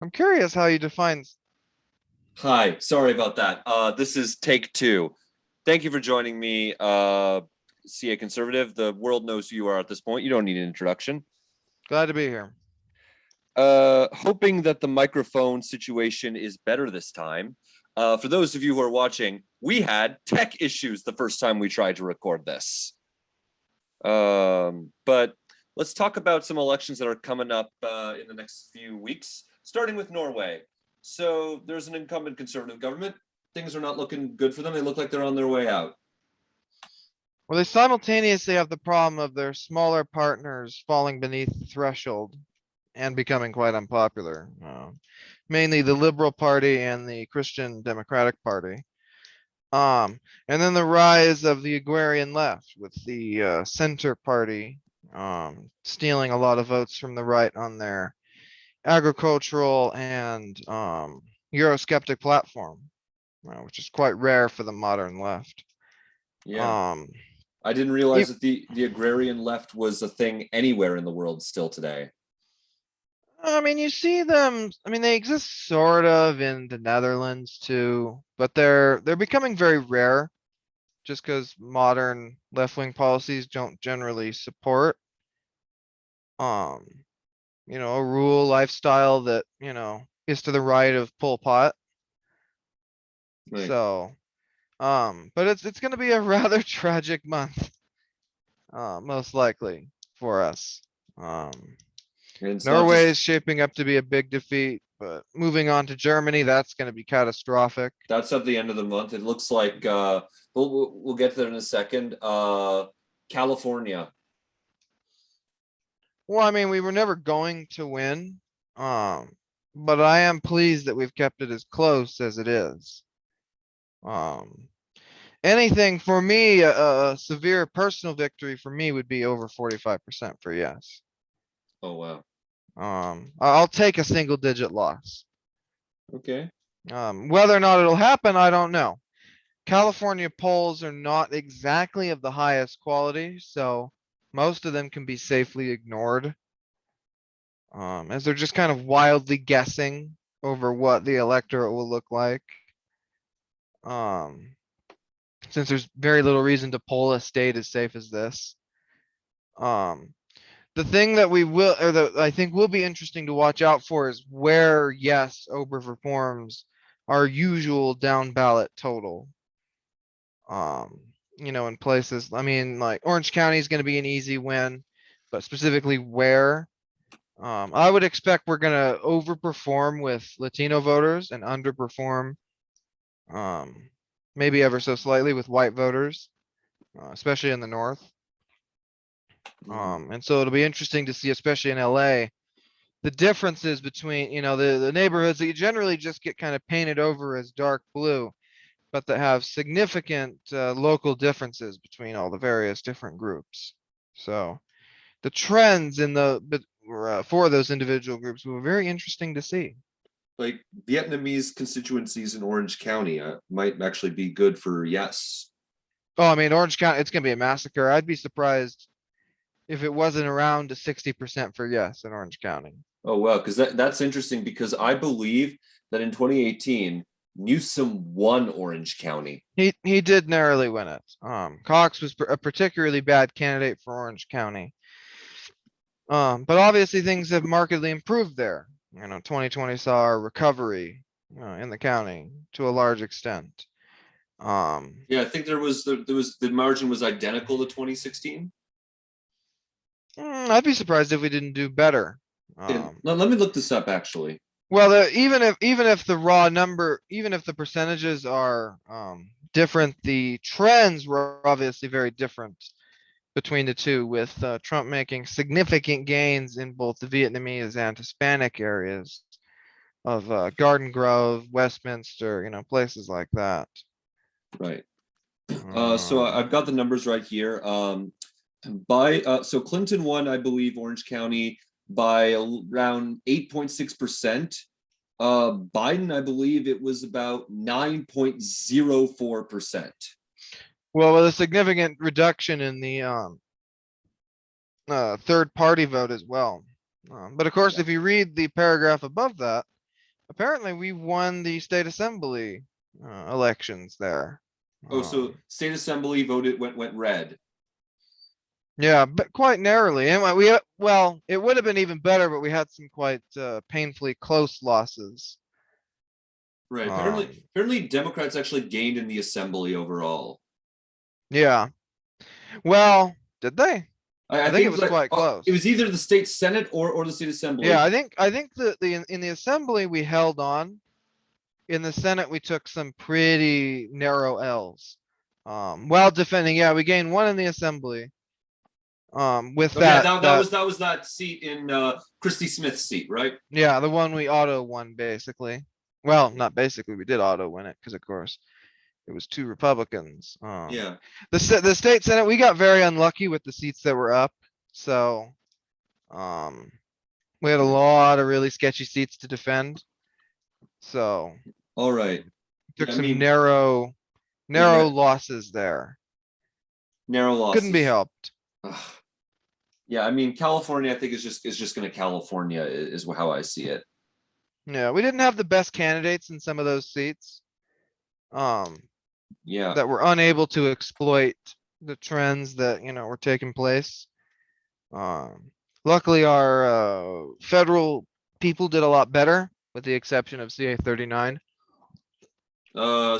I'm curious how you define. Hi, sorry about that. This is take two. Thank you for joining me, CA Conservative. The world knows who you are at this point. You don't need an introduction. Glad to be here. Hoping that the microphone situation is better this time. For those of you who are watching, we had tech issues the first time we tried to record this. But let's talk about some elections that are coming up in the next few weeks, starting with Norway. So there's an incumbent conservative government. Things are not looking good for them. They look like they're on their way out. Well, they simultaneously have the problem of their smaller partners falling beneath the threshold and becoming quite unpopular. Mainly the Liberal Party and the Christian Democratic Party. And then the rise of the agrarian left with the Center Party stealing a lot of votes from the right on their agricultural and Eurosceptic platform, which is quite rare for the modern left. Yeah. Um, I didn't realize that the agrarian left was a thing anywhere in the world still today. I mean, you see them. I mean, they exist sort of in the Netherlands too, but they're becoming very rare just because modern left-wing policies don't generally support um, a rural lifestyle that, is to the right of Pol Pot. Right. So, but it's gonna be a rather tragic month, most likely for us. Um, And it's not Norway is just shaping up to be a big defeat, but moving on to Germany, that's going to be catastrophic. that's at the end of the month. It looks like we'll get there in a second. California. Well, I mean, we were never going to win, but I am pleased that we've kept it as close as it is. Um, Anything for me, a severe personal victory for me would be over 45% for yes. Oh wow. I'll take a single digit loss. Okay. Whether or not it'll happen, I don't know. California polls are not exactly of the highest quality, so most of them can be safely ignored, as they're just kind of wildly guessing over what the electorate will look like. Um, since there's very little reason to poll a state as safe as this. Um, the thing that we will, or that I think will be interesting to watch out for is where yes, overperforms our usual down ballot total. Um, in places, I mean, like Orange County is going to be an easy win, but specifically where, I would expect we're going to overperform with Latino voters and underperform, um, maybe ever so slightly with white voters, especially in the north. Mm. And so it'll be interesting to see, especially in LA, the differences between, the neighborhoods that you generally just get kind of painted over as dark blue, but that have significant local differences between all the various different groups. So the trends in for those individual groups were very interesting to see. Like Vietnamese constituencies in Orange County might actually be good for yes. Oh, I mean, Orange County, it's going to be a massacre. I'd be surprised if it wasn't around to 60% for yes in Orange County. Oh well, because that's interesting because I believe that in 2018 Newsom won Orange County. He did narrowly win it. Cox was a particularly bad candidate for Orange County. But obviously things have markedly improved there. 2020 saw a recovery in the county to a large extent. Um, Yeah, I think there was the margin was identical to 2016. I'd be surprised if we didn't do better. And Um, let me look this up actually. well, even if the raw number, even if the percentages are different, the trends were obviously very different between the two, with Trump making significant gains in both the Vietnamese and Hispanic areas of Garden Grove, Westminster, places like that. Right. So Um, I've got the numbers right here. By so Clinton won, I believe, Orange County by around 8.6%. Biden, I believe it was about 9.04%. well, with a significant reduction in the third party vote as well. But of course, Yeah. if you read the paragraph above that, apparently we won the state assembly elections there. Oh, so state assembly voted went red. Yeah, but quite narrowly. And well, it would have been even better, but we had some quite painfully close losses. Right. Apparently, Um, apparently Democrats actually gained in the assembly overall. yeah. Well, did they? I I think think it it was was like quite it was close. either the state senate or the state Yeah, assembly. I think in the assembly we held on. In the Senate we took some pretty narrow L's. While defending, yeah, we gained one in the assembly. With Oh yeah, that that was that seat in Christy Smith's seat, right? yeah, the one we auto won basically. Well, not basically, we did auto win it because of course it was two Republicans. Yeah. The state Senate we got very unlucky with the seats that were up. So um we had a Okay. lot of really sketchy seats to defend. So All right. took Yeah, I some mean, yeah, narrow losses there. narrow Couldn't be losses. helped. Ugh. Yeah, I mean, California, I think is just going to California is how I see it. Yeah, we didn't have the best candidates in some of those seats. Um, Yeah. that were unable to exploit the trends that, were taking place. Luckily our federal people did a lot better, with the exception of CA 39. No.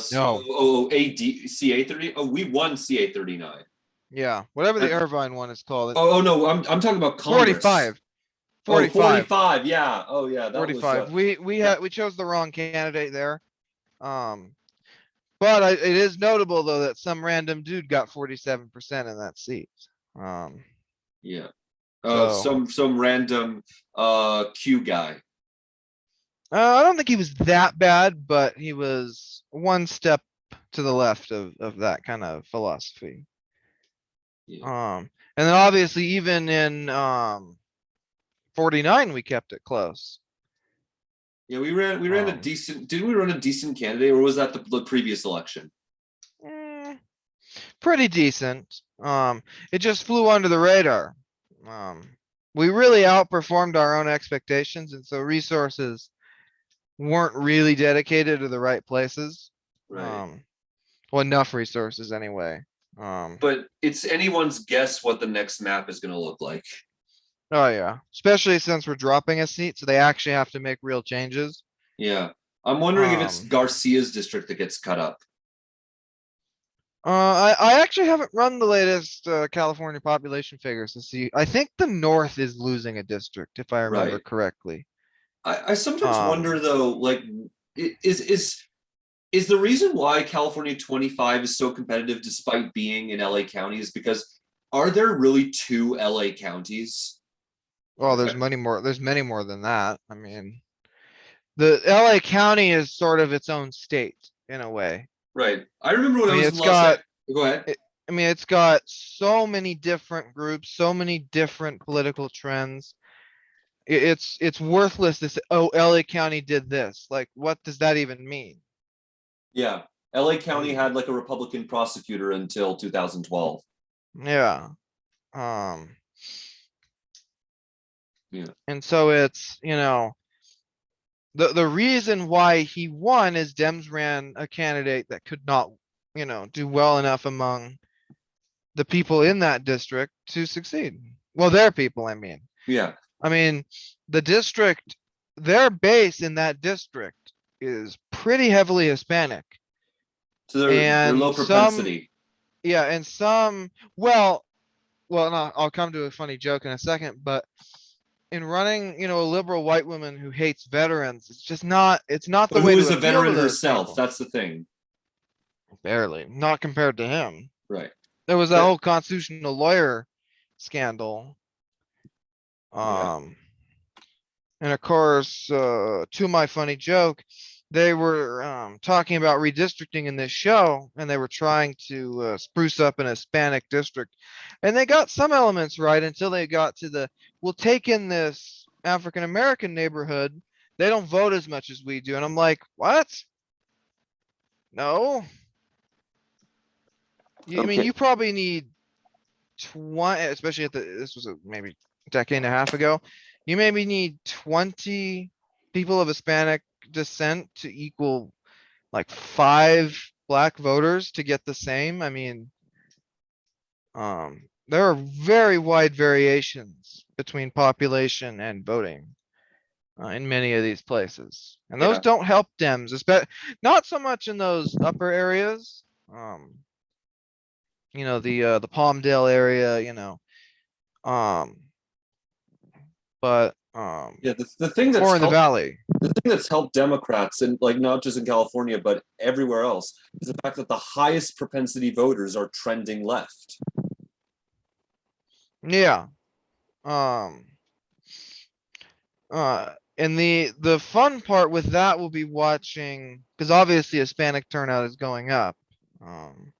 CA 30. Oh, we won CA 39. Yeah, whatever the Irvine one is called. No, I'm talking about Congress. 45. Oh, 45. 45. Yeah. Oh, yeah. That was 45. yeah. We chose the wrong candidate there. Um, but it is notable though that some random dude got 47% in that seat. Um, Yeah. so Some random Q guy. I don't think he was that bad, but he was one step to the left of that kind of philosophy. Yeah. And then obviously even in 49 we kept it close. Yeah, we ran a Um, decent. Did we run a decent candidate, or was that the previous election? eh, Pretty decent. It just flew under the radar. Um, we really outperformed our own expectations, and so resources weren't really dedicated to the right places. Right. Well, enough resources anyway. Um, But it's anyone's guess what the next map is going to look like. oh yeah, especially since we're dropping a seat, so they actually have to make real changes. Yeah. I'm wondering if it's Um, Garcia's district that gets cut up. I actually haven't run the latest California population figures to see. I think the North is losing a district, if I remember Right. correctly. I sometimes wonder Um, though, like, is the reason why California 25 is so competitive despite being in LA County is because are there really two LA counties? well, there's many more than that. I mean, the LA County is sort of its own state in a way. Right. I remember when I I mean, was in Los Angeles. Go ahead. it's got so many different groups, so many different political trends. It's worthless to say, oh, LA County did this. Like, what does that even mean? Yeah. LA County Mm, had like a Republican prosecutor until 2012. yeah. Um, Yeah. and so it's, the reason why he won is Dems ran a candidate that could not, do well enough among the people in that district to succeed. Well, their people, I mean. Yeah. I mean, the district, their base in that district is pretty heavily Hispanic. So they're And low propensity. yeah, and some, well, no, I'll come to a funny joke in a second, but in running, a liberal white woman who hates veterans, it's not the But way who to is a appeal to veteran those herself? people. That's the thing. Barely, not compared to him. Right. There was that That whole constitutional lawyer scandal. yeah. Um, and of course, to my funny joke, they were talking about redistricting in this show, and they were trying to spruce up an Hispanic district, and they got some elements right until they got to we'll take in this African American neighborhood. They don't vote as much as we do, and I'm like, what? No, I mean, Okay. you probably need 20, especially this was maybe a decade and a half ago. You maybe need 20 people of Hispanic dissent to equal like 5 black voters to get the same. I mean, there are very wide variations between population and voting in many of these places, and those Yeah, don't help Dems, especially not so much in those upper areas. The Palmdale area, um, but yeah. The thing that's or in the helped valley. the thing that's helped Democrats, and like not just in California but everywhere else, is the fact that the highest propensity voters are trending left. Yeah. Um, and the fun part with that will be watching, because obviously Hispanic turnout is going up. Um,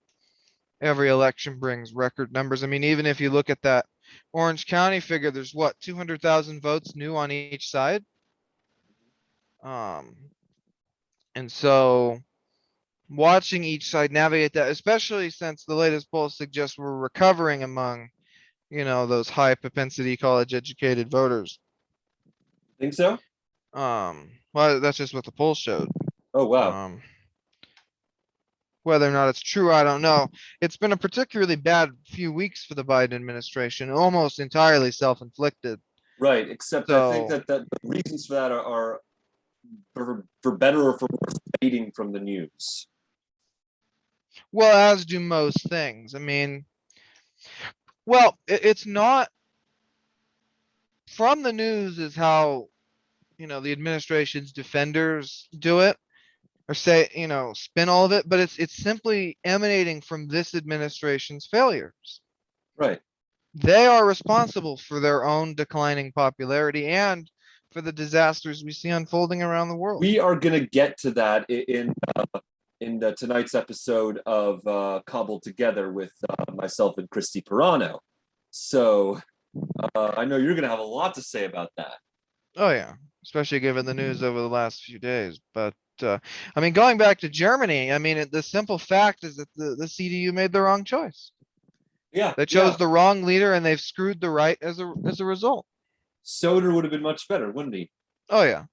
every election brings record numbers. I mean, even if you look at that Orange County figure, there's what, 200,000 votes new on each side. Um, and so watching each side navigate that, especially since the latest polls suggest we're recovering among, those high propensity college educated voters. Think so? Well, that's just what the poll showed. Oh wow. Um, whether or not it's true, I don't know. It's been a particularly bad few weeks for the Biden administration, almost entirely self-inflicted. Right. Except I think So, that the reasons for that are for better or for worse fading from the news. well, as do most things. I mean, well, it's not from the news is how, the administration's defenders do it or say, spin all of it, but it's simply emanating from this administration's failures. Right. They are responsible for their own declining popularity and for the disasters we see unfolding around the world. We are going to get to that in tonight's episode of Cobbled Together with myself and Christy Pirano. So I know you're going to have a lot to say about that. Oh yeah, especially given the news over the last few days. But I mean, going back to Germany, I mean, the simple fact is that the CDU made the wrong choice. Yeah, They yeah. chose the wrong leader, and they've screwed the right as a result. Soder would have been much better, wouldn't he? Oh yeah,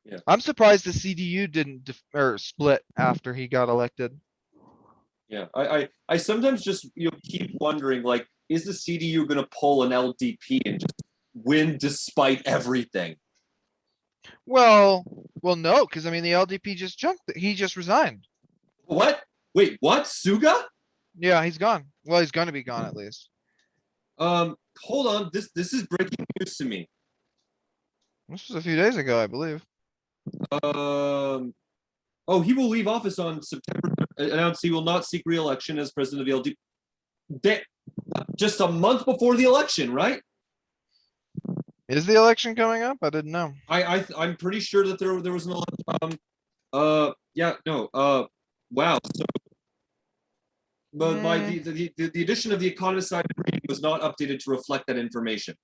Yeah. I'm surprised the CDU didn't or split after he got elected. Yeah. I sometimes just keep wondering, like, is the CDU going to pull an LDP and just win despite everything? Well, no, because I mean the LDP just junked. He just resigned. What? Wait, what? Suga? Yeah, he's gone. Well, he's going to be gone at least. Hold on. This is breaking news to me. This was a few days ago, I believe. Um, oh, he will leave office on September. Announced he will not seek re-election as president of the LDP. Just a month before the election, right? Is the election coming up? I didn't know. I'm pretty sure that there was an election. Yeah, no. Wow. So, but by Mm, the addition of the economist side was not updated to reflect that information.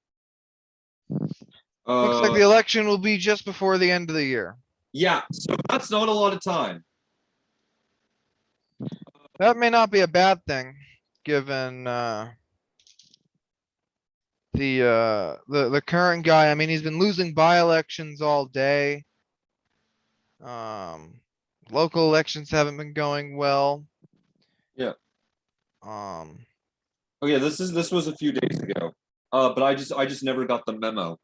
looks like the election will be just before the end of the year. Yeah, so that's not a lot of time. That may not be a bad thing, given the current guy. I mean, he's been losing by-elections all day. Um, local elections haven't been going well. Yeah. Um, Oh yeah, this was a few days ago. But I just never got the memo.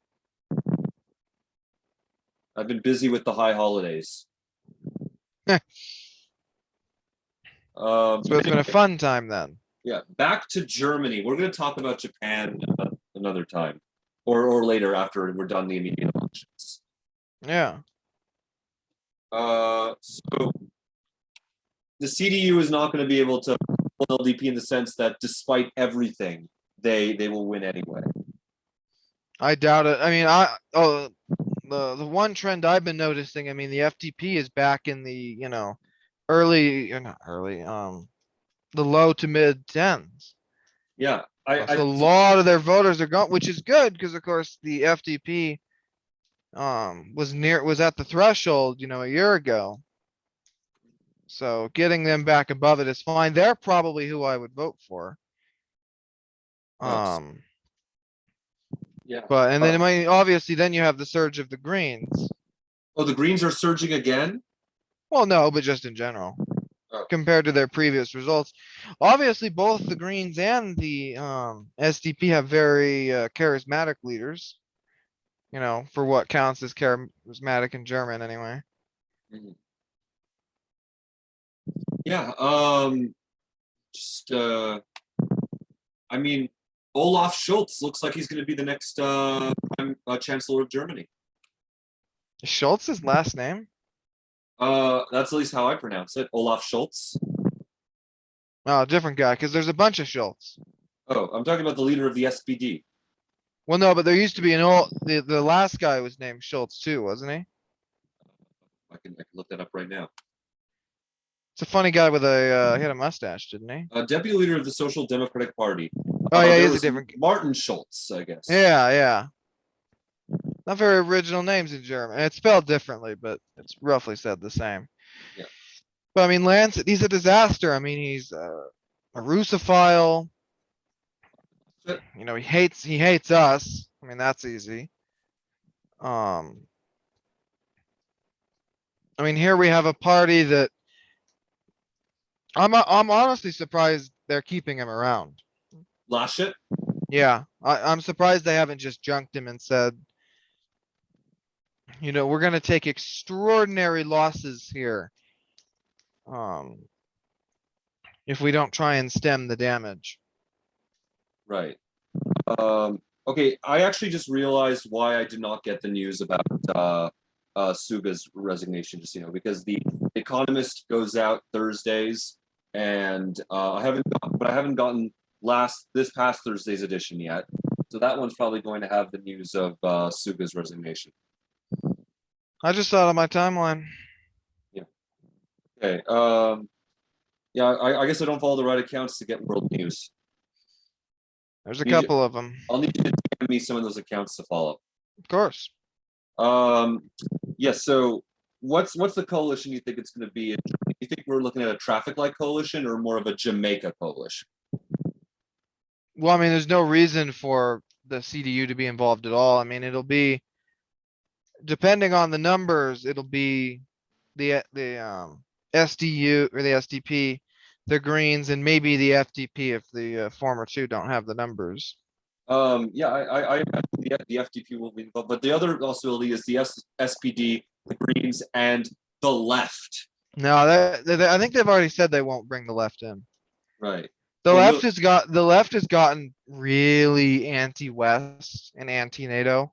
I've been busy with the high holidays. so it's been a fun time then. Yeah, back to Germany. We're going to talk about Japan another time, or later after we're done the immediate elections. Yeah. So the CDU is not going to be able to pull LDP in the sense that despite everything, they will win anyway. I doubt it. I mean, the one trend I've been noticing, I mean, the FDP is back in the, early, or not early, the low to mid tens. Yeah, So a lot of their voters are gone, which is good because of course the FDP was at the threshold, a year ago. So getting them back above it is fine. They're probably who I would vote for. Yeah. But and then obviously then you have the surge of the Greens. Oh, the Greens are surging again? Well, no, but just in general. Oh. Compared to their previous results. Obviously, both the Greens and the SDP have very charismatic leaders. You know, for what counts as charismatic in German, anyway. Mhm. Yeah, just I mean, Olaf Schultz looks like he's going to be the next Chancellor of Germany. Schultz's last name? That's at least how I pronounce it, Olaf Schultz. Oh, different guy, because there's a bunch of Schultz. Oh, I'm talking about the leader of the SPD. Well, no, but there used to be an old. The last guy was named Schultz too, wasn't he? I can look that up right now. It's a funny guy with a. He had a mustache, didn't he? Deputy leader of the Social Democratic Party. Oh yeah, he There is a was different. Martin Schultz, I guess. Yeah, yeah. Not very original names in German. It's spelled differently, but it's roughly said the same. Yeah. But I mean, Lance, he's a disaster. I mean, he's a Russophile. You know, he hates us. I mean, that's easy. Um, I mean, here we have a party that I'm honestly surprised they're keeping him around. Laschet. Yeah, I'm surprised they haven't just junked him and said, you know, we're gonna take extraordinary losses here. If we don't try and stem the damage. Right. Okay, I actually just realized why I did not get the news about Suga's resignation, just because the Economist goes out Thursdays, and I haven't gotten this past Thursday's edition yet. So that one's probably going to have the news of Suga's resignation. I just saw it on my timeline. Yeah. Okay. Yeah, I guess I don't follow the right accounts to get world news. There's a couple of them. I'll need you to DM me some of those accounts to follow. Of course. Yeah, so what's the coalition you think it's going to be? You think we're looking at a traffic light coalition or more of a Jamaica coalition? Well, I mean, there's no reason for the CDU to be involved at all. I mean, it'll be depending on the numbers, it'll be the SDU or the SDP, the Greens, and maybe the FDP if the former two don't have the numbers. Yeah, I imagine the FDP will be involved, but the other possibility is the SPD, the Greens, and the left. No, I think they've already said they won't bring the left in. Right. The Well, left has gotten really anti-West and anti-NATO.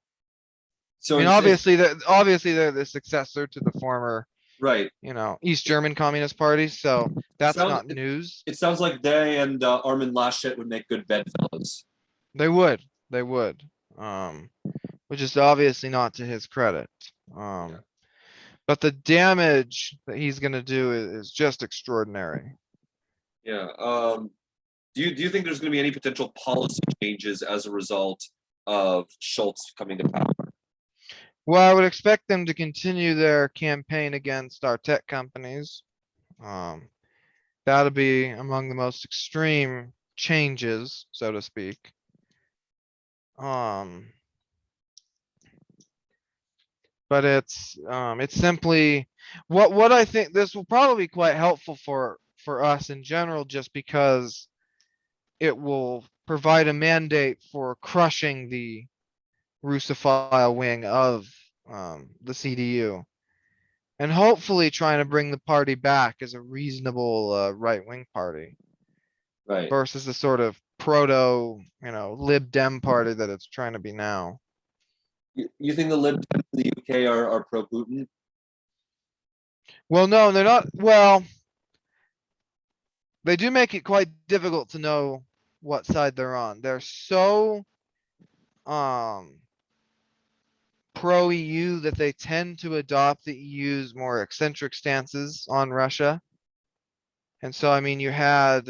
So I mean, obviously they're the successor to the former, right. East German Communist Party, so that's not It news. it sounds like they and Armin Laschet would make good bedfellows. They would, which is obviously not to his credit. Yeah. But the damage that he's gonna do is just extraordinary. Yeah. Do you think there's going to be any potential policy changes as a result of Schultz coming to power? Well, I would expect them to continue their campaign against our tech companies. That'll be among the most extreme changes, so to speak. But it's simply what I think this will probably be quite helpful for us in general, just because it will provide a mandate for crushing the Russophile wing of the CDU, and hopefully trying to bring the party back as a reasonable right-wing party Right. versus the sort of proto, Lib Dem party that it's trying to be now. You think the Lib Dems in the UK are pro Putin? Well, no, they're not. Well, they do make it quite difficult to know what side they're on. They're so pro EU that they tend to adopt the EU's more eccentric stances on Russia. And so, I mean, you had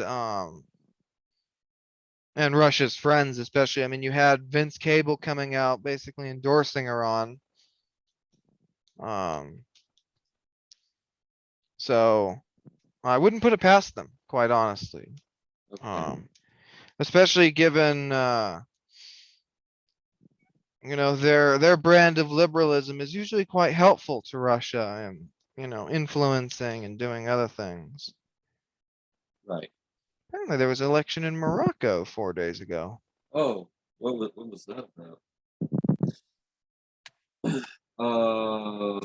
and Russia's friends, especially. I mean, you had Vince Cable coming out basically endorsing Iran. So I wouldn't put it past them, quite honestly. Okay. Especially given their brand of liberalism is usually quite helpful to Russia and, influencing and doing other things. Right. Apparently there was an election in Morocco 4 days ago. Oh, what was that about? Uh,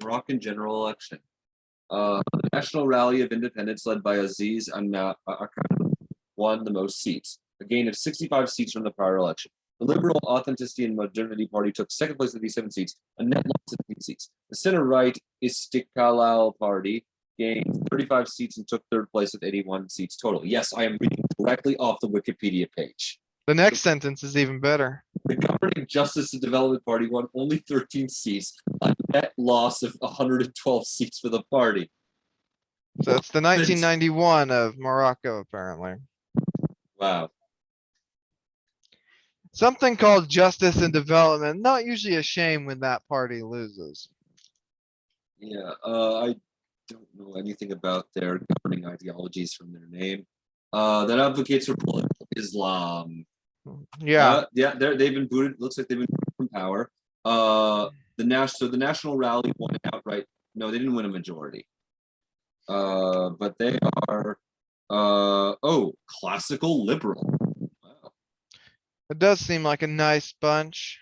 Moroccan general election. The National Rally of Independence, led by Aziz Akan, won the most seats, a gain of 65 seats from the prior election. The Liberal Authenticity and Modernity Party took second place with 57 seats, a net loss of 15 seats. The center-right Istiklal Party gained 35 seats and took third place with 81 seats total. Yes, I am reading directly off the Wikipedia page. The next sentence is even better. The governing Justice and Development Party won only 13 seats, a net loss of 112 seats for the party. So it's the 1991 of Morocco, apparently. Wow. Something called justice and development. Not usually a shame when that party loses. Yeah, I don't know anything about their governing ideologies from their name. That advocates for political Islam. Yeah. Yeah, they've been booted. Looks like they've been booted from power. The National Rally won outright. No, they didn't win a majority. But they are classical liberal. Wow. It does seem like a nice bunch.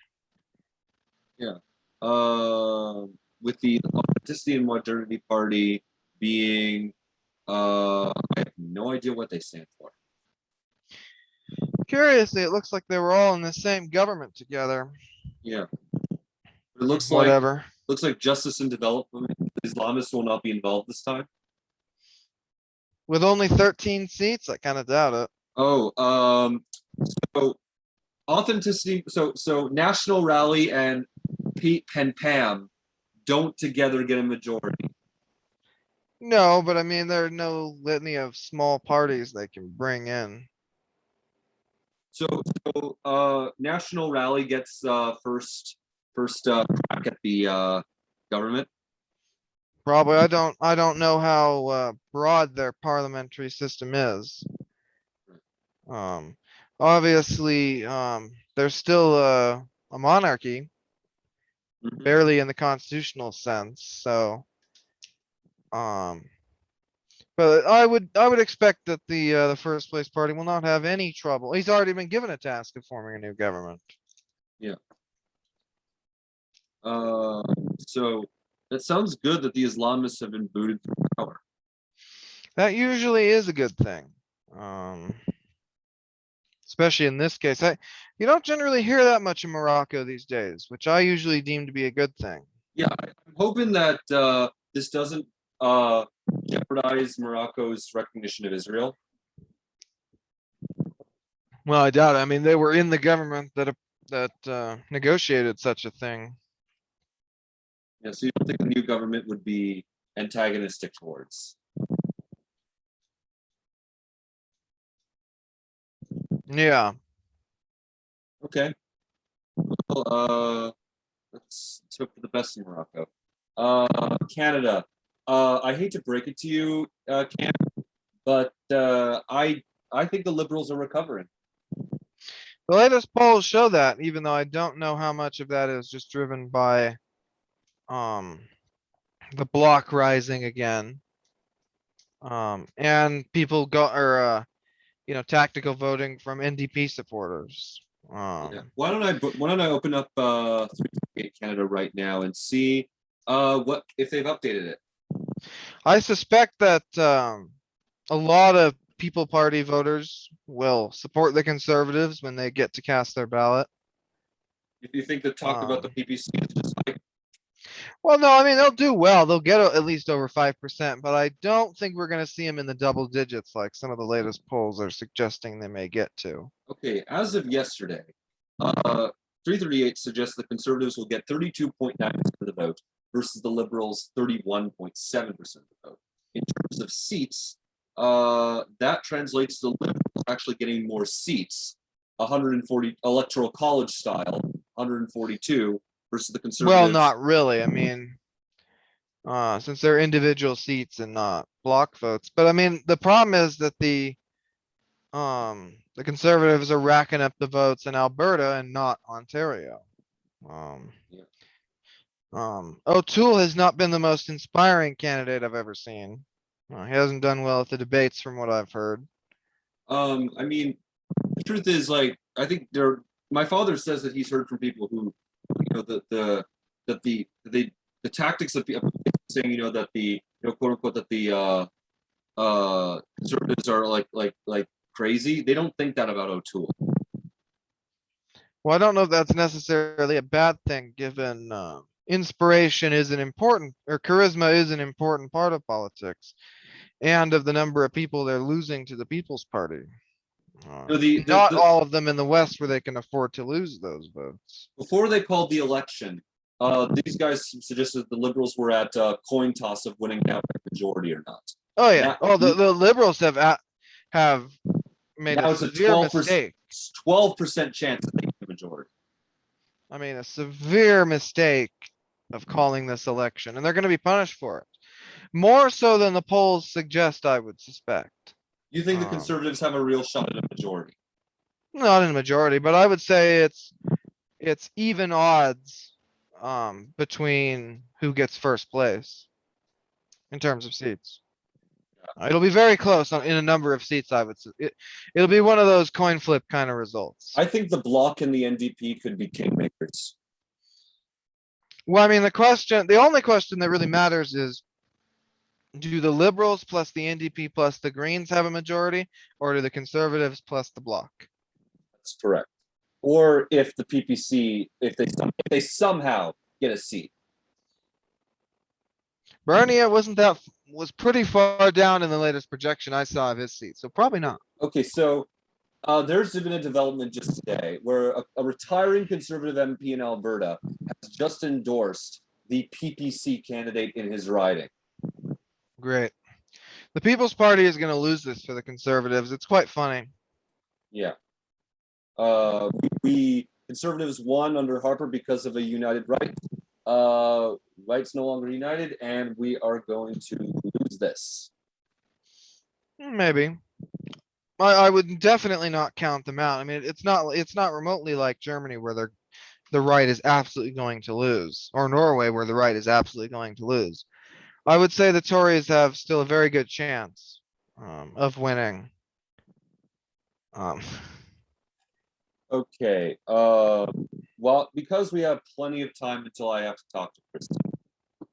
Yeah. With the Authenticity and Modernity Party being I have no idea what they stand for. Curiously, it looks like they were all in the same government together. Yeah. It looks Whatever. like Justice and Development. Islamists will not be involved this time. With only 13 seats, I kind of doubt it. So Authenticity. So National Rally and Pete and Pam don't together get a majority. No, but I mean, there are no litany of small parties they can bring in. So National Rally gets first crack at the government. Probably, I don't know how broad their parliamentary system is. Obviously, there's still a monarchy, barely in the constitutional sense. So, but I would expect that the first place party will not have any trouble. He's already been given a task of forming a new government. Yeah. So that sounds good that the Islamists have been booted from power. That usually is a good thing. Especially in this case. You don't generally hear that much in Morocco these days, which I usually deem to be a good thing. Yeah, I'm hoping that this doesn't jeopardize Morocco's recognition of Israel. Well, I doubt it. I mean, they were in the government that negotiated such a thing. Yeah, so you don't think the new government would be antagonistic towards? Yeah. Okay. Well, let's hope for the best in Morocco. Canada. I hate to break it to you, Cam, but I think the Liberals are recovering. The latest polls show that, even though I don't know how much of that is just driven by the bloc rising again. And people tactical voting from NDP supporters. Yeah. Why don't I open up 338 Canada right now and see what if they've updated it? I suspect that a lot of People Party voters will support the Conservatives when they get to cast their ballot. If you think the talk about the PPC is just like, well, no, I mean, they'll do well. They'll get at least over 5%, but I don't think we're going to see them in the double digits like some of the latest polls are suggesting they may get to. Okay, as of yesterday, 338 suggests the Conservatives will get 32.9% of the vote versus the Liberals 31.7% of the vote. In terms of seats, that translates to the Liberals actually getting more seats, 140 electoral college style, 142 versus the Conservatives. Well, not really. I mean, since they're individual seats and not block votes. But I mean, the problem is that The Conservatives are racking up the votes in Alberta and not Ontario. Um, Yeah. O'Toole has not been the most inspiring candidate I've ever seen. He hasn't done well at the debates from what I've heard. I mean, the truth is, like, I think there. My father says that he's heard from people who, that the tactics of people saying, that the, quote unquote, that the conservatives are like crazy. They don't think that about O'Toole. Well, I don't know if that's necessarily a bad thing, given inspiration is an important, or charisma is an important part of politics, and of the number of people they're losing to the People's Party. Not The all of them in the West where they can afford to lose those votes. before they called the election, these guys suggested the Liberals were at coin toss of winning now by majority or not. Oh yeah. Now, Oh, the Liberals have made a now it's a severe 12%, mistake. 12% chance that they get the majority. I mean, a severe mistake of calling this election, and they're going to be punished for it. More so than the polls suggest, I would suspect. You think the conservatives have a real shot at a majority? Not in a majority, but I would say it's even odds between who gets first place in terms of seats. It'll be very close in a number of seats. I would say it'll be one of those coin flip kind of results. I think the Bloc and the NDP could be kingmakers. Well, I mean, the only question that really matters is, do the Liberals plus the NDP plus the Greens have a majority, or do the Conservatives plus the Bloc? That's correct. Or if the PPC, if they somehow get a seat. Bernie was pretty far down in the latest projection I saw of his seat, so probably not. Okay, so there's been a development just today where a retiring conservative MP in Alberta has just endorsed the PPC candidate in his riding. Great. The People's Party is going to lose this for the Conservatives. It's quite funny. Yeah. We conservatives won under Harper because of a united right. Right's no longer united, and we are going to lose this. Maybe. I would definitely not count them out. I mean, it's not remotely like Germany where the right is absolutely going to lose, or Norway where the right is absolutely going to lose. I would say the Tories have still a very good chance of winning. Um, Okay. Well, because we have plenty of time until I have to talk to Kristen,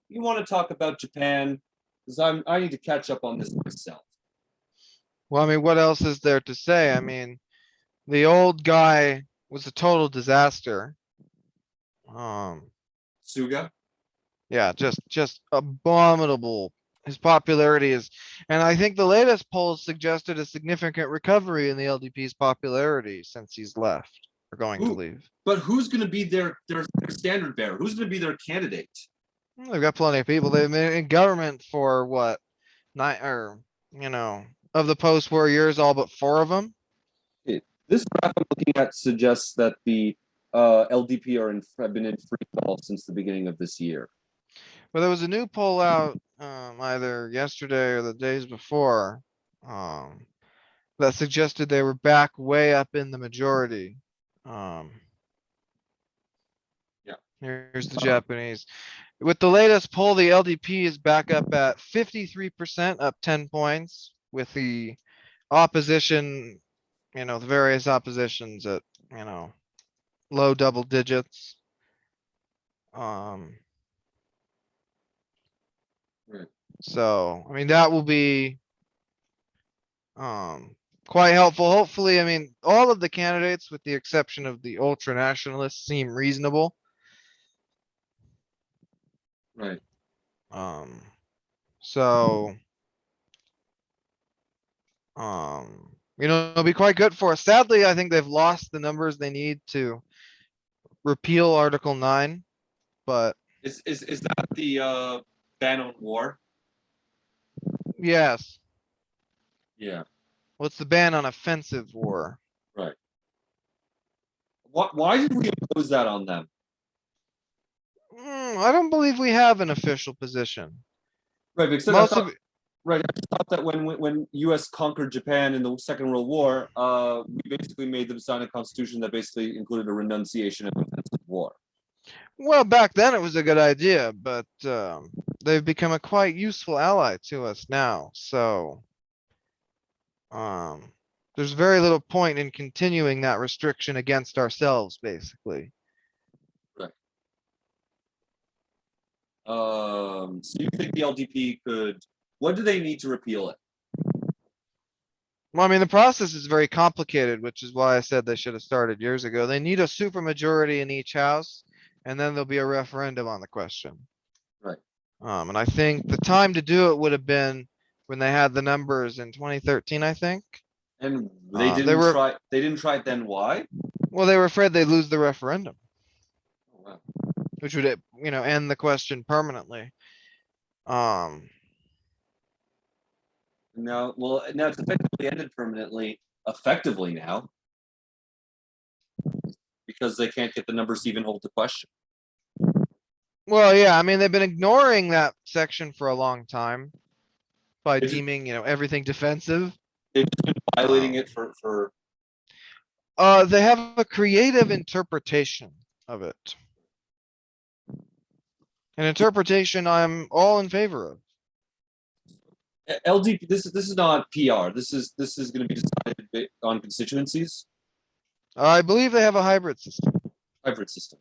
you want to talk about Japan? Because I need to catch up on this myself. well, I mean, what else is there to say? I mean, the old guy was a total disaster. Suga? Yeah, just abominable. His popularity is, and I think the latest polls suggested a significant recovery in the LDP's popularity since he's left or going to leave. But who's going to be their standard bearer? Who's going to be their candidate? They've got plenty of people. They've been in government for what, nine or of the post-war years, all but four of them. This graph I'm looking at suggests that the LDP have been in free fall since the beginning of this year. But there was a new poll out either yesterday or the days before that suggested they were back way up in the majority. Yeah. Here's the Japanese. With the latest poll, the LDP is back up at 53%, up 10 points, with the opposition, the various oppositions at, low double digits. Right. So, I mean, that will be quite helpful. Hopefully, I mean, all of the candidates, with the exception of the ultra nationalists, seem reasonable. Right. So, it'll be quite good for us. Sadly, I think they've lost the numbers they need to repeal Article 9, but Is that the ban on war? yes. Yeah. What's the ban on offensive war? Right. Why did we impose that on them? I don't believe we have an official position. Right, because Right. I thought that when U.S. conquered Japan in the Second World War, we basically made them sign a constitution that basically included a renunciation of offensive war. Well, back then it was a good idea, but they've become a quite useful ally to us now. So there's very little point in continuing that restriction against ourselves, basically. Right. So you think the LDP could? What do they need to repeal it? Well, I mean, the process is very complicated, which is why I said they should have started years ago. They need a supermajority in each house, and then there'll be a referendum on the question. Right. And I think the time to do it would have been when they had the numbers in 2013, I think. And They they were, try. They didn't try it then. Why? well, they were afraid they'd lose the referendum, Oh, wow. which would, end the question permanently. Now, well, now it's effectively ended permanently, effectively now, because they can't get the numbers to even hold the question. Well, yeah, I mean, they've been ignoring that section for a long time by They just, deeming, everything defensive. they've just been violating Um, it for. They have a creative interpretation of it. An interpretation I'm all in favor of. LDP. This is not PR. This is going to be decided on constituencies. I believe they have a hybrid system. Hybrid system.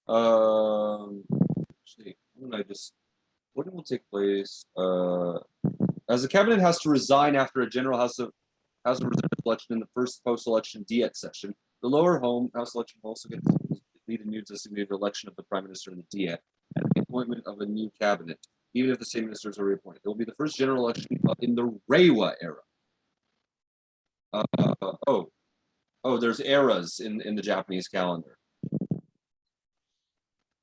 Actually, what will take place? As the cabinet has to resign after a general House of Representatives election in the first post-election Diet session, the lower house election will also get to lead a new designated election of the prime minister in the Diet and the appointment of a new cabinet, even if the same ministers are reappointed. It will be the first general election in the Reiwa era. There's eras in the Japanese calendar.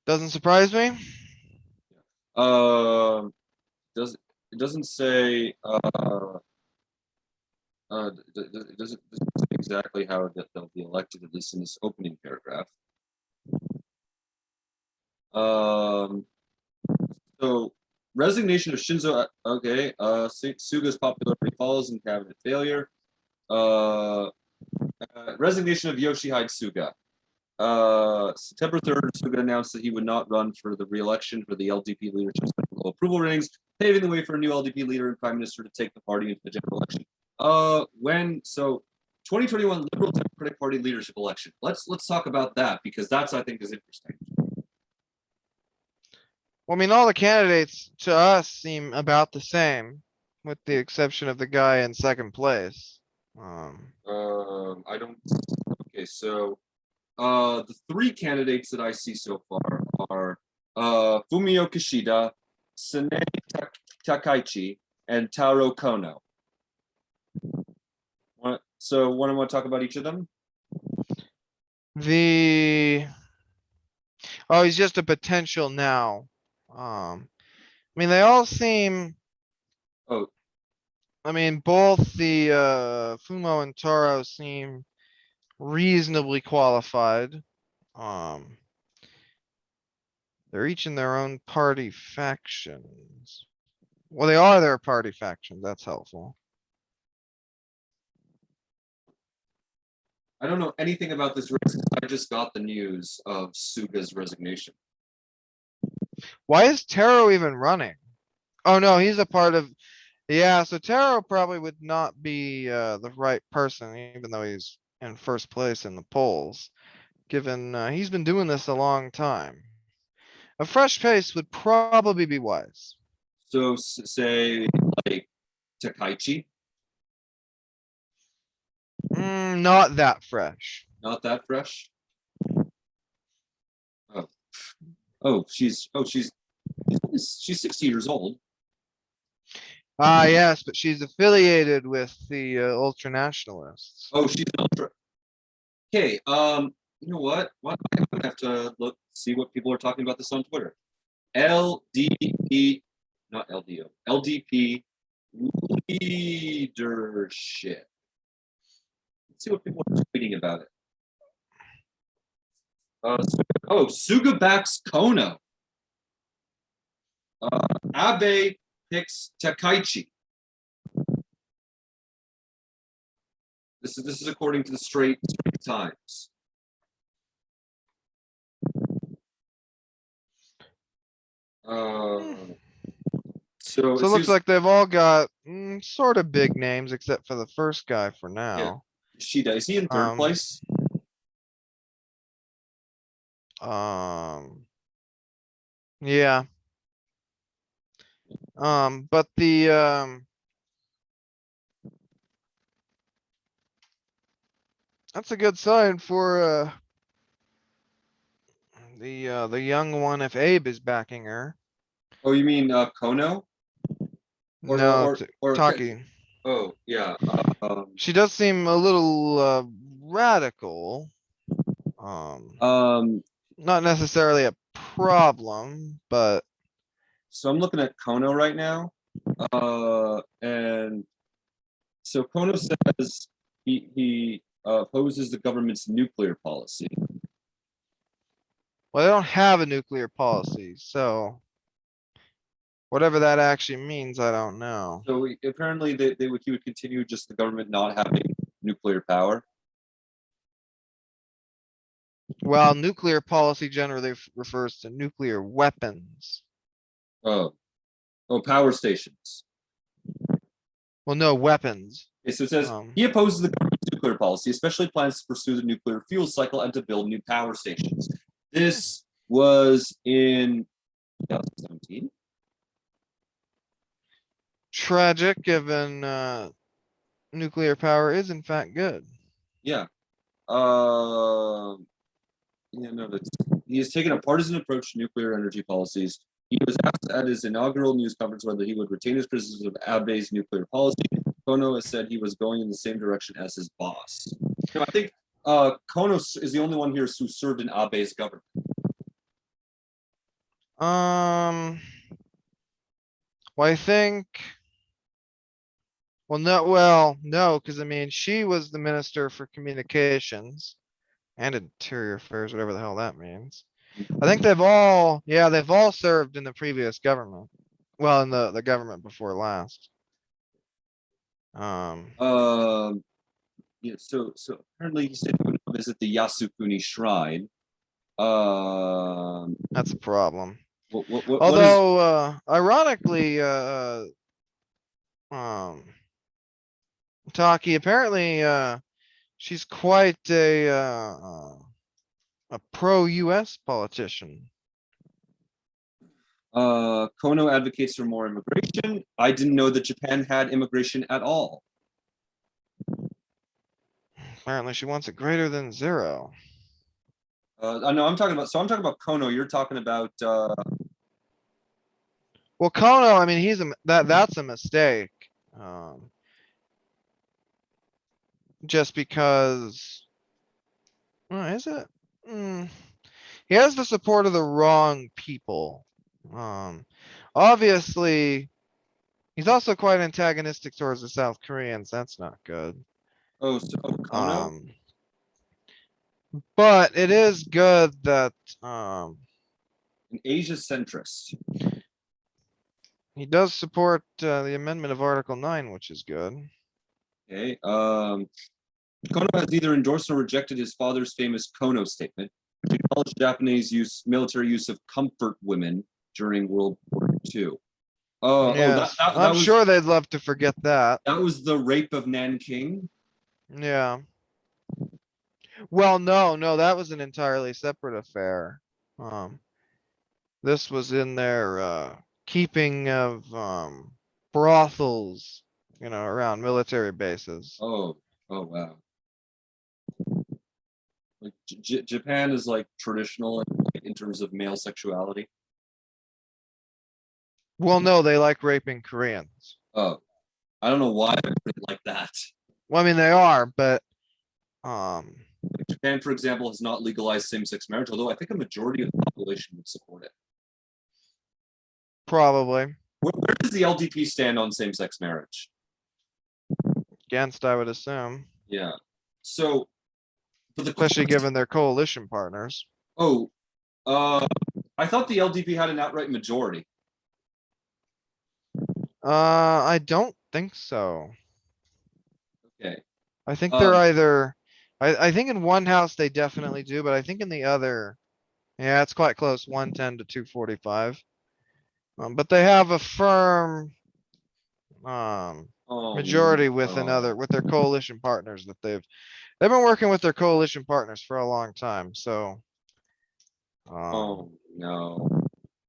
Doesn't surprise me. It doesn't say it doesn't say exactly how they'll be elected, at least in this opening paragraph. So resignation of Shinzo. Okay. Suga's popularity falls in cabinet failure. Resignation of Yoshihide Suga. September 3rd, Suga announced that he would not run for the re-election for the LDP leadership's low approval ratings, paving the way for a new LDP leader and prime minister to take the party into the general election. 2021 Liberal Democratic Party leadership election. Let's talk about that, because that's, I think, is interesting. Well, I mean, all the candidates to us seem about the same, with the exception of the guy in second place. I don't. Okay, so the three candidates that I see so far are Fumio Kishida, Sune Takaichi, and Taro Kono. So, want to talk about each of them? He's just a potential now. I mean, they all seem. Oh. I mean, both the Fumo and Taro seem reasonably qualified. They're each in their own party factions. Well, they are their party factions. That's helpful. I don't know anything about this race. I just got the news of Suga's resignation. Why is Taro even running? Oh no, he's a part of. Yeah, so Taro probably would not be the right person, even though he's in first place in the polls, given he's been doing this a long time. A fresh pace would probably be wise. So say like Takaichi. Not that fresh. Not that fresh. She's 60 years old. Yes, but she's affiliated with the ultra nationalists. Oh, she's an ultra. Okay, you know what? I'm gonna have to see what people are talking about this on Twitter. LDP, not LDO, LDP leadership. Let's see what people are tweeting about it. Suga backs Kono. Abe picks Takaichi. This is according to the Straight Times. So So it it looks seems like they've all got sort of big names, except for the first guy for yeah, now. Ishida. Is he in third Um, place? um, yeah. But that's a good sign for the young one if Abe is backing her. Oh, you mean Kono or or No, or, or Taki. oh yeah. She does seem a little radical. Um, Um, not necessarily a problem, but so I'm looking at Kono right now. And so Kono says he opposes the government's nuclear policy. well, they don't have a nuclear policy, so whatever that actually means, I don't know. So apparently he would continue just the government not having nuclear power. Well, nuclear policy generally refers to nuclear weapons. Oh, oh, power stations. Well, no weapons. Okay, so it says Um, he opposes the government's nuclear policy, especially plans to pursue the nuclear fuel cycle and to build new power stations. This was in 2017. tragic, given nuclear power is in fact good. Yeah. Yeah, no, he has taken a partisan approach to nuclear energy policies. He was asked at his inaugural news conference whether he would retain his criticism of Abe's nuclear policy. Kono has said he was going in the same direction as his boss. I think Kono is the only one here who served in Abe's government. Um, well, I think. No, because I mean, she was the minister for communications and interior affairs, whatever the hell that means. I think they've all served in the previous government. Well, in the government before last. Um, Um, yeah, so apparently he said he would visit the Yasukuni Shrine. that's a problem. What is Although, ironically, um, Taki apparently, she's quite a pro-US politician. Kono advocates for more immigration. I didn't know that Japan had immigration at all. Apparently, she wants it greater than zero. No, I'm talking about. So I'm talking about Kono. You're talking about. Well, Kono, I mean, that's a mistake. Um, just because, is it? Mm, he has the support of the wrong people. Um, obviously, he's also quite antagonistic towards the South Koreans. That's not good. Kono. Um, but it is good that An Asia centrist. he does support the amendment of Article 9, which is good. Okay. Kono has either endorsed or rejected his father's famous Kono statement, which acknowledged Japanese military use of comfort women during World War II. Yes, That I'm was sure they'd love to forget that. the rape of Nanking. Yeah. Well, no, that was an entirely separate affair. Um, this was in their keeping of brothels, around military bases. Oh, oh wow. Like Japan is like traditional in terms of male sexuality. Well, no, they like raping Koreans. Oh, I don't know why I put it like that. Well, I mean, they are, but um, Japan, for example, has not legalized same-sex marriage, although I think a majority of the population would support it. probably Where does the LDP stand on same-sex marriage? against, I would assume, Yeah. So, for the especially courts, given their coalition partners. oh, I thought the LDP had an outright majority. I don't think so. Okay. I think they're Um, either, I think in one house they definitely do, but I think in the other, yeah, it's quite close, 110 to 245. But they have a firm, um, oh majority with no. with their coalition partners that they've been working with their coalition partners for a long time. So, um, Oh no.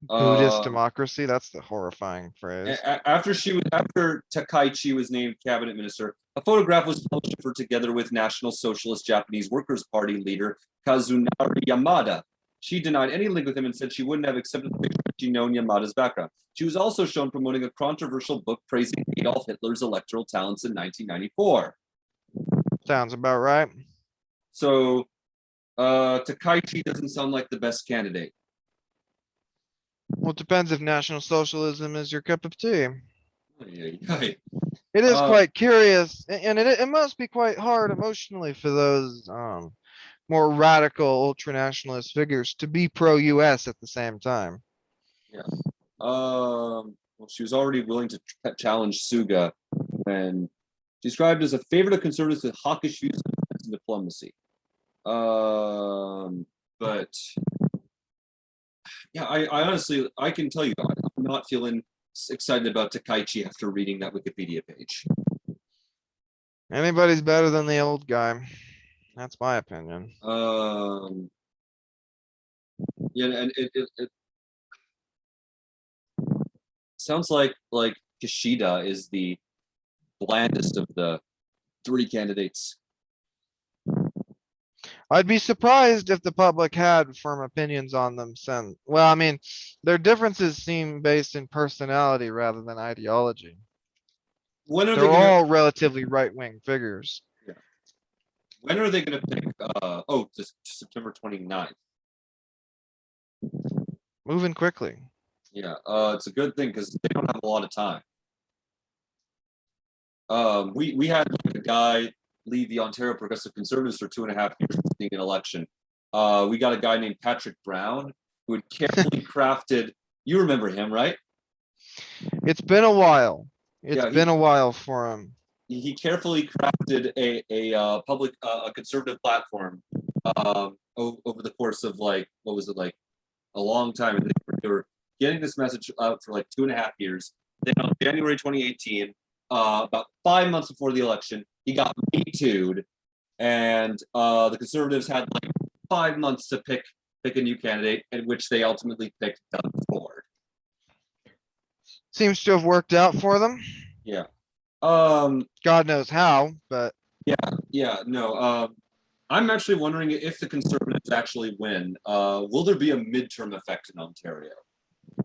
Buddhist Um, democracy, that's the horrifying phrase. after Takaichi was named cabinet minister, a photograph was published of her together with National Socialist Japanese Workers' Party leader Kazunari Yamada. She denied any link with him and said she wouldn't have accepted the picture had she known Yamada's background. She was also shown promoting a controversial book praising Adolf Hitler's electoral talents in 1994. Sounds about right. So Takaichi doesn't sound like the best candidate. Well, it depends if National Socialism is your cup of tea. Hey, It is uh, quite curious, and it must be quite hard emotionally for those more radical ultranationalist figures to be pro-US at the same time. yeah. Well, she was already willing to challenge Suga when described as a favorite of conservatives with hawkish views on defense and diplomacy. But yeah, I honestly, I can tell you, I'm not feeling excited about Takaichi after reading that Wikipedia page. Anybody's better than the old guy. That's my opinion. Um, yeah, and it sounds like Kishida is the blandest of the three candidates. I'd be surprised if the public had firm opinions on them since, well, I mean, their differences seem based in personality rather than ideology. When are they They're gonna? all relatively right-wing figures. Yeah. When are they gonna pick? Oh, this September 29th. Moving quickly. Yeah, it's a good thing because they don't have a lot of time. We had like a guy lead the Ontario Progressive Conservatives for 2.5 years in an election. We got a guy named Patrick Brown who had carefully crafted. You remember him, right? It's been a while. It's Yeah, been a while for him. he carefully crafted a public a conservative platform over the course of like what was it like a long time. And they were getting this message out for like 2.5 years. Then on January 2018, about 5 months before the election, he got Me Too'd, and the conservatives had like 5 months to pick a new candidate, in which they ultimately picked Doug Ford. Seems to have worked out for them. Yeah. Um, God knows how, but yeah, no. I'm actually wondering if the Conservatives actually win, will there be a midterm effect in Ontario? I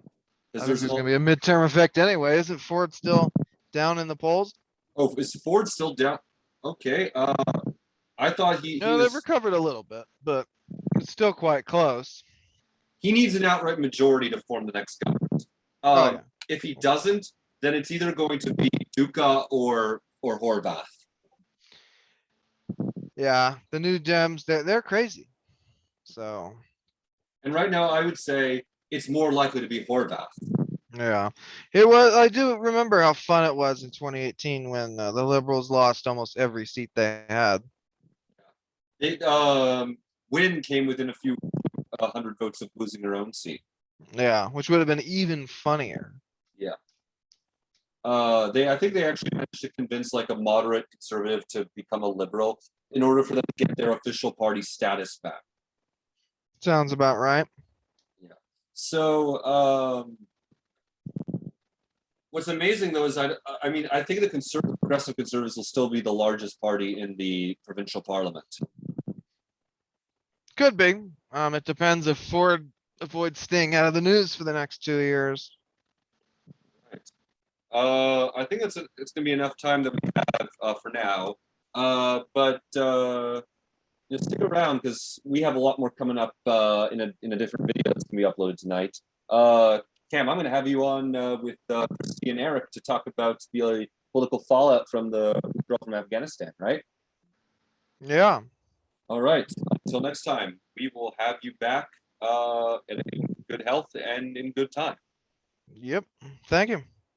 Because think there's there's no. going to be a midterm effect anyway. Isn't Ford still down in the polls? Oh, is Ford still down? Okay. I thought he No, they've was. recovered a little bit, but it's still quite close. He needs an outright majority to form the next government. Oh yeah. If he doesn't, then it's either going to be Duca or Horvath. Yeah, the new Dems, they're crazy. So And right now, I would say it's more likely to be Horvath. yeah, it was. I do remember how fun it was in 2018 when the Liberals lost almost every seat they had. It Win came within a few hundred votes of losing their own seat. Yeah, which would have been even funnier. Yeah. I think they actually managed to convince like a moderate conservative to become a liberal in order for them to get their official party status back. Sounds about right. Yeah. So what's amazing though is I mean I think the progressive conservatives will still be the largest party in the provincial parliament. Could be. It depends if Ford avoids staying out of the news for the next 2 years. Right. I think it's going to be enough time that we have for now. But just stick around because we have a lot more coming up in a different video that's going to be uploaded tonight. Cam, I'm going to have you on with Christy and Eric to talk about the political fallout from the withdrawal from Afghanistan, right? Yeah. All right. Until next time, we will have you back in good health and in good time. Yep. Thank you.